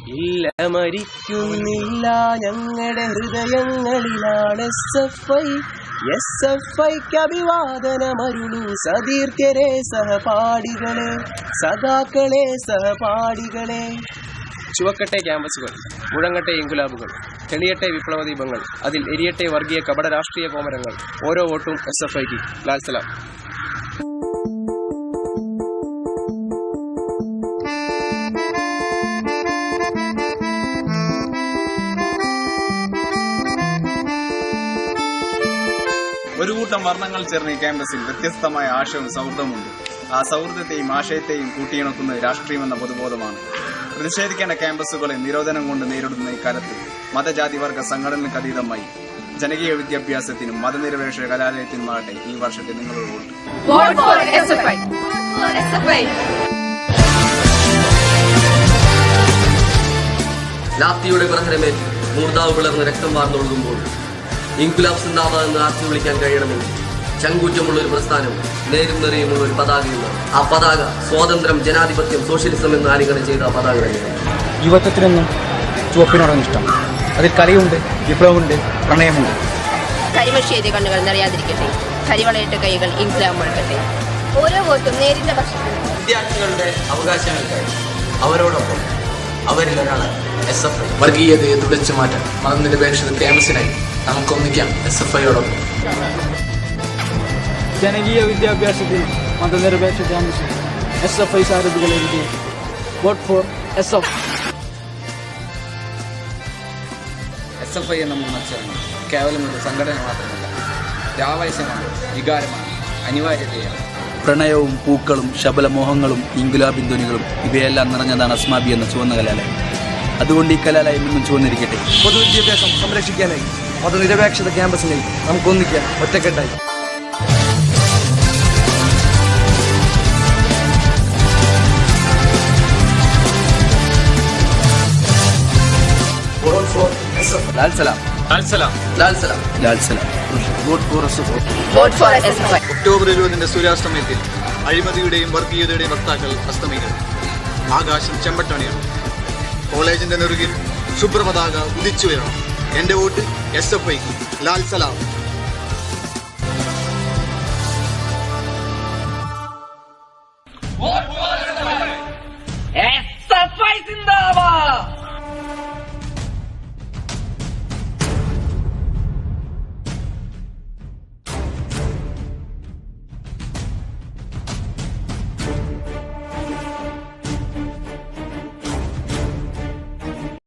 ഇല്ല മരിക്കുന്നില്ല ഞങ്ങളുടെ ഹൃദയങ്ങളിലാണ് SFIക്ക് അഭിവാദനമരുളൂ സതീർത്ഥ്യരെ സഹപാഠികളെ സഖാക്കളെ സഹപാഠികളെ. ചുവക്കട്ടെ ക്യാമ്പസുകൾ, മുഴങ്ങട്ടെ ഇൻകുലാബുകൾ, തെളിയട്ടെ വിപ്ലവ ദീപങ്ങൾ, അതിൽ എരിയട്ടെ വർഗീയ കപട രാഷ്ട്രീയ കോമരങ്ങൾ. ഓരോ വോട്ടും SFIക്ക്. ലാൽ സലാം. ഒരു കൂട്ടം വർണ്ണങ്ങൾ ചേർന്ന ഈ ക്യാമ്പസിൽ വ്യത്യസ്തമായ ആശയവും സൗഹൃദമുണ്ട്. ആ സൗഹൃദത്തെയും ആശയത്തെയും കൂട്ടിയിണക്കുന്നത് രാഷ്ട്രീയമെന്ന പൊതുബോധമാണ്. പ്രതിഷേധിക്കേണ്ട ക്യാമ്പസുകളെ നിരോധനം കൊണ്ട് നേരിടുന്ന ഇക്കാലത്ത് മതജാതി വർഗ സംഘടനകൾക്ക് അതീതമായി ജനകീയ വിദ്യാഭ്യാസത്തിനും മതനിരപേക്ഷ കലാലയത്തിനുമാകട്ടെ ഈ വർഷത്തെ നിങ്ങളുടെ വോട്ട്. ലാത്തിയുടെ പ്രഹരമേറ്റ് മൂർദാവ് പിളർന്ന് രക്തം വാർന്നൊഴുകുമ്പോൾ ഇൻകുലാബ് സിന്ദാബാദ് എന്ന് ആർത്തി വിളിക്കാൻ കഴിയണമെങ്കിൽ ചങ്കൂറ്റമുള്ള ഒരു പ്രസ്ഥാനം, നേരും നിറയുമുള്ള ഒരു പതാകയുള്ള ആ പതാക സ്വാതന്ത്ര്യം, ജനാധിപത്യം, സോഷ്യലിസം എന്ന് ആലിംഗനം ചെയ്ത ആ പതാക തന്നെയാണ്. യുവത്വത്തിനൊന്നും ചുവപ്പിനോടാണ് ഇഷ്ടം. അതിൽ കലയുണ്ട്, വിപ്ലവമുണ്ട്, പ്രണയമുണ്ട്. കരിമഷിയേത് കണ്ണുകൾ നിറയാതിരിക്കട്ടെ, കരിവളയിട്ട കൈകൾ ഇൻകുലാബ് മുഴക്കട്ടെ. ഓരോ വോട്ടും നേരിന്റെ പക്ഷത്തിൽ. വിദ്യാർത്ഥികളുടെ അവകാശങ്ങൾക്കായി അവരോടൊപ്പം അവരിൽ ഒരാളാണ് SFI. വർഗീയതയെ തുടച്ചു മാറ്റാൻ മതനിരപേക്ഷത ക്യാമ്പസിനായി നമുക്കൊന്നിക്കാം SFIയോടൊപ്പം. ജനകീയ വിദ്യാഭ്യാസത്തിൽ മതനിരപേക്ഷ ക്യാമ്പസിൽ SFI സാരഥികളെ വിജയിക്കും. Vote for SFI. SFI എന്ന മത്സരങ്ങൾ കേവലം ഒരു സംഘടന മാത്രമല്ല, ആവേശമാണ്, വികാരമാണ്, അനിവാര്യതയാണ്. പ്രണയവും പൂക്കളും ശബലമോഹങ്ങളും ഇൻകുലാബിൻ ധ്വനികളും ഇവയെല്ലാം നിറഞ്ഞതാണ് അസ്മാബി എന്ന ചുവന്ന കലാലയം. അതുകൊണ്ട് ഈ കലാലയം ഇന്നും ചുവന്നിരിക്കട്ടെ. പൊതുവിദ്യാഭ്യാസം സംരക്ഷിക്കാനായി മതനിരപേക്ഷത ക്യാമ്പസിനായി നമുക്കൊന്നിക്കാം ഒറ്റക്കെട്ടായി. ലാൽ സലാം, ലാൽ സലാം, ലാൽ സലാം, ലാൽ സലാം. Vote for SFI. ഒക്ടോബർ 20 സൂര്യാസ്തമയത്തിൽ അഴിമതിയുടെയും വർഗീയതയുടെയും വക്താക്കൾ അസ്തമിക്കുന്നു. ആകാശം ചെമ്പട്ടണിയാണ്. കോളേജിന്റെ നെറുകിൽ ശുഭ്രപതാക ഉദിച്ചു വരണം. എന്റെ വോട്ട് SFIക്ക്. ലാൽ സലാം.